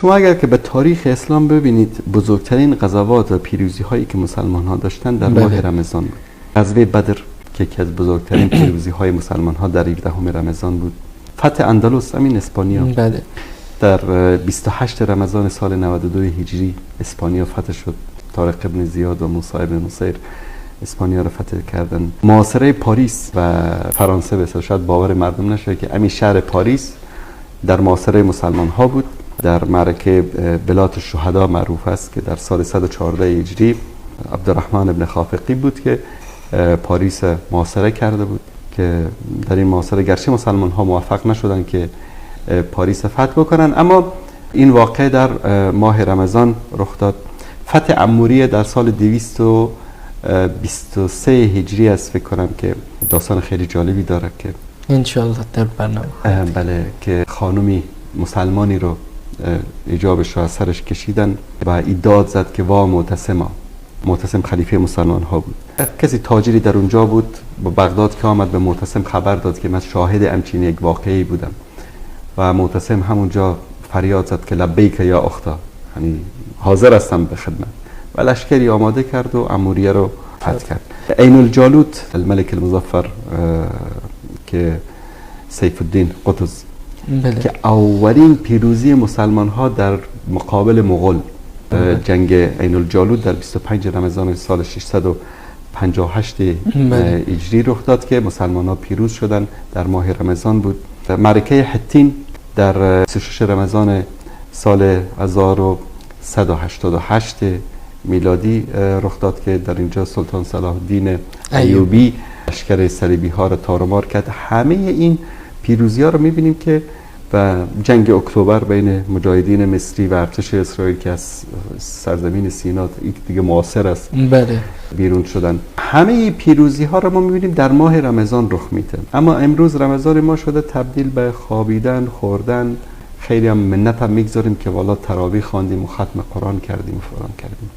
شما اگر که به تاریخ اسلام ببینید بزرگترین غزوات و پیروزی هایی که مسلمان ها داشتن در ماه رمضان بود. غزوه بدر که یکی از بزرگترین پیروزی های مسلمان ها در 17 رمضان بود. فتح اندلس همین اسپانیا در 28 رمضان سال 92 هجری اسپانیا فتح شد. طارق ابن زیاد و موسی ابن نصیر اسپانیا رو فتح کردن. محاصره پاریس و فرانسه به شاید باور مردم نشه که همین شهر پاریس در محاصره مسلمان ها بود. در معرکه بلات الشهدا معروف است که در سال 114 هجری عبدالرحمن ابن خافقی بود که پاریس محاصره کرده بود که در این محاصره گرچه مسلمان ها موفق نشدن که پاریس فتح بکنن، اما این واقعه در ماه رمضان رخ داد. فتح عموریه در سال 223 هجری است فکر کنم که داستان خیلی جالبی داره که انشالله در برنامه بله که خانمی مسلمانی رو حجابش رو از سرش کشیدن و ایداد زد که وا معتصم خلیفه مسلمان ها بود. کسی تاجری در اونجا بود با بغداد که آمد به معتصم خبر داد که من شاهد همچین یک واقعی بودم و معتصم همونجا فریاد زد که لبیک یا اختا، یعنی حاضر هستم به خدمت، و لشکری آماده کرد و عموریه رو فتح کرد. عین الجالوت الملک المظفر که سیف الدین قطز که اولین پیروزی مسلمان ها در مقابل مغول، جنگ عین الجالوت در 25 رمضان سال 658 هجری رخ داد که مسلمان ها پیروز شدن، در ماه رمضان بود. معرکه حطین در 26 رمضان سال 1188 میلادی رخ داد که در اینجا سلطان صلاح الدین ایوبی لشکر صلیبی ها را تارمار کرد. همه این پیروزی ها رو میبینیم که و جنگ اکتبر بین مجاهدین مصری و ارتش اسرائیل که از سرزمین سینا دیگه معاصر است بیرون شدن، همه پیروزی ها رو ما میبینیم در ماه رمضان رخ میده. اما امروز رمضان ما شده تبدیل به خوابیدن، خوردن، خیلی هم منت هم میگذاریم که والا تراویح خواندیم و ختم قرآن کردیم و فلان کردیم.